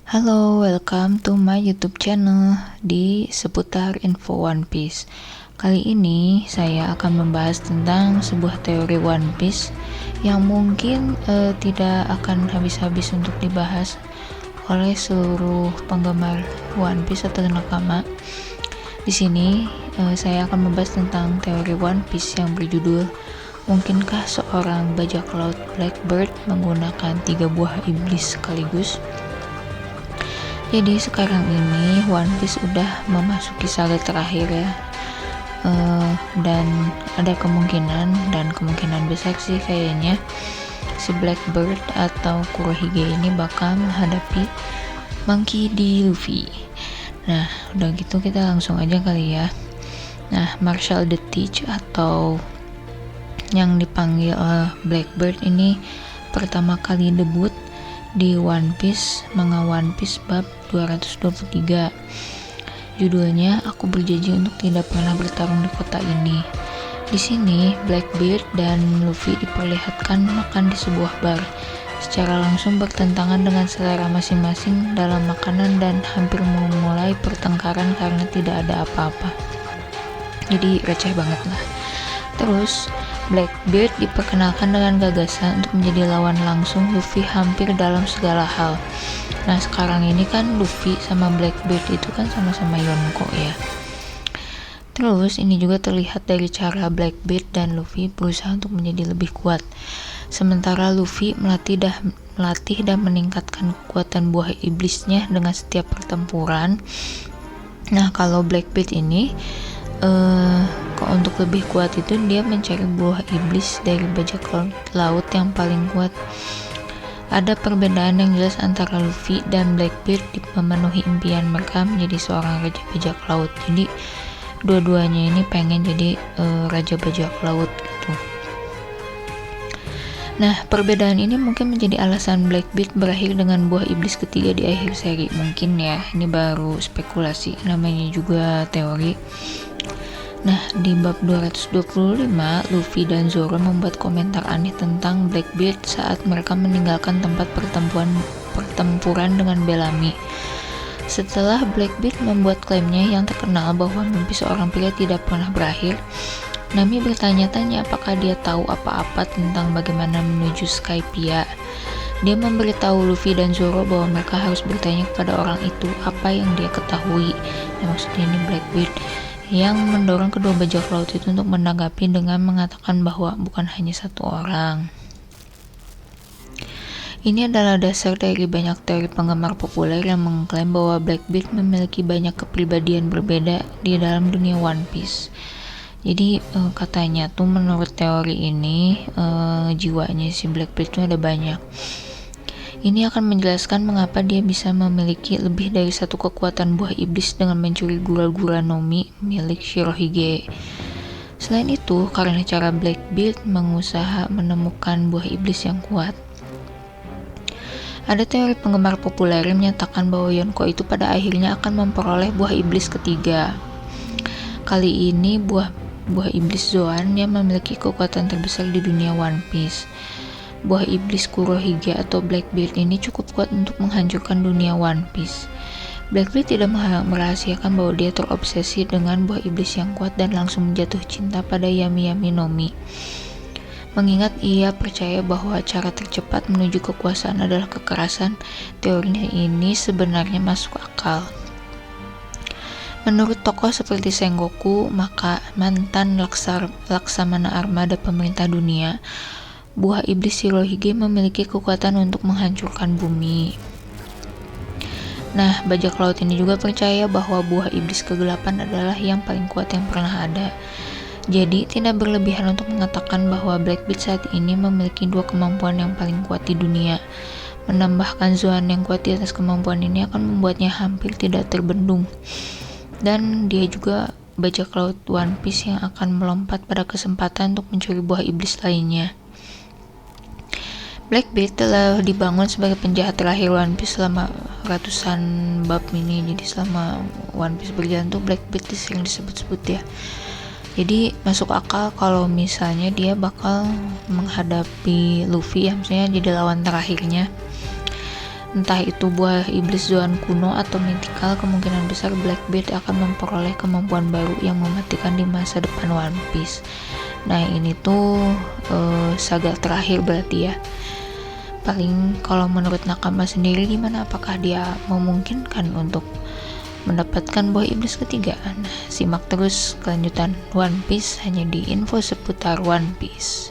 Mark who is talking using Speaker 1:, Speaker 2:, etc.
Speaker 1: Halo, welcome to my YouTube channel di seputar info One Piece. Kali ini saya akan membahas tentang sebuah teori One Piece yang mungkin tidak akan habis-habis untuk dibahas oleh seluruh penggemar One Piece atau nakama. Di sini saya akan membahas tentang teori One Piece yang berjudul "Mungkinkah seorang bajak laut Blackbeard menggunakan 3 buah iblis sekaligus?" Jadi sekarang ini One Piece udah memasuki saga terakhir ya, dan ada kemungkinan besar sih kayaknya si Blackbeard atau Kurohige ini bakal menghadapi Monkey D. Luffy. Nah udah gitu kita langsung aja kali ya. Nah Marshall the Teach atau yang dipanggil Blackbeard ini pertama kali debut di One Piece, manga One Piece bab 223. Judulnya Aku Berjanji Untuk Tidak Pernah Bertarung di Kota Ini. Di sini Blackbeard dan Luffy diperlihatkan makan di sebuah bar, secara langsung bertentangan dengan selera masing-masing dalam makanan dan hampir memulai pertengkaran karena tidak ada apa-apa. Jadi receh banget lah. Terus Blackbeard diperkenalkan dengan gagasan untuk menjadi lawan langsung Luffy hampir dalam segala hal. Nah sekarang ini kan Luffy sama Blackbeard itu kan sama-sama Yonko ya. Terus ini juga terlihat dari cara Blackbeard dan Luffy berusaha untuk menjadi lebih kuat. Sementara Luffy melatih dan meningkatkan kekuatan buah iblisnya dengan setiap pertempuran. Nah kalau Blackbeard ini untuk lebih kuat itu dia mencari buah iblis dari bajak laut yang paling kuat. Ada perbedaan yang jelas antara Luffy dan Blackbeard di memenuhi impian mereka menjadi seorang raja bajak laut. Jadi dua-duanya ini pengen jadi raja bajak laut gitu. Nah perbedaan ini mungkin menjadi alasan Blackbeard berakhir dengan buah iblis ketiga di akhir seri. Mungkin ya, ini baru spekulasi, namanya juga teori. Nah, di bab 225, Luffy dan Zoro membuat komentar aneh tentang Blackbeard saat mereka meninggalkan tempat pertempuran dengan Bellamy. Setelah Blackbeard membuat klaimnya yang terkenal bahwa mimpi seorang pria tidak pernah berakhir, Nami bertanya-tanya apakah dia tahu apa-apa tentang bagaimana menuju Skypiea. Dia memberitahu Luffy dan Zoro bahwa mereka harus bertanya kepada orang itu apa yang dia ketahui. Nah, maksudnya ini Blackbeard, yang mendorong kedua bajak laut itu untuk menanggapi dengan mengatakan bahwa bukan hanya satu orang. Ini adalah dasar dari banyak teori penggemar populer yang mengklaim bahwa Blackbeard memiliki banyak kepribadian berbeda di dalam dunia One Piece. Jadi katanya tuh menurut teori ini jiwanya si Blackbeard itu ada banyak. Ini akan menjelaskan mengapa dia bisa memiliki lebih dari satu kekuatan buah iblis dengan mencuri gura-gura Nomi milik Shirohige. Selain itu, karena cara Blackbeard mengusaha menemukan buah iblis yang kuat. Ada teori penggemar populer yang menyatakan bahwa Yonko itu pada akhirnya akan memperoleh buah iblis ketiga. Kali ini buah iblis Zoan yang memiliki kekuatan terbesar di dunia One Piece. Buah iblis Kurohige atau Blackbeard ini cukup kuat untuk menghancurkan dunia One Piece. Blackbeard tidak merahasiakan bahwa dia terobsesi dengan buah iblis yang kuat dan langsung jatuh cinta pada Yami Yami Nomi. Mengingat ia percaya bahwa cara tercepat menuju kekuasaan adalah kekerasan, teorinya ini sebenarnya masuk akal. Menurut tokoh seperti Sengoku, maka mantan Laksamana Armada pemerintah dunia, buah iblis Shirohige memiliki kekuatan untuk menghancurkan bumi. Nah, bajak laut ini juga percaya bahwa buah iblis kegelapan adalah yang paling kuat yang pernah ada. Jadi, tidak berlebihan untuk mengatakan bahwa Blackbeard saat ini memiliki dua kemampuan yang paling kuat di dunia. Menambahkan Zoan yang kuat di atas kemampuan ini akan membuatnya hampir tidak terbendung. Dan dia juga bajak laut One Piece yang akan melompat pada kesempatan untuk mencuri buah iblis lainnya. Blackbeard telah dibangun sebagai penjahat terakhir One Piece selama ratusan bab ini. Jadi selama One Piece berjalan tuh Blackbeard sering disebut-sebut ya. Jadi masuk akal kalau misalnya dia bakal menghadapi Luffy ya, misalnya jadi lawan terakhirnya. Entah itu buah iblis Zoan kuno atau mythical, kemungkinan besar Blackbeard akan memperoleh kemampuan baru yang mematikan di masa depan One Piece. Nah ini tuh saga terakhir berarti ya. Paling kalau menurut Nakama sendiri gimana? Apakah dia memungkinkan untuk mendapatkan buah iblis ketiga? Nah, simak terus kelanjutan One Piece hanya di info seputar One Piece.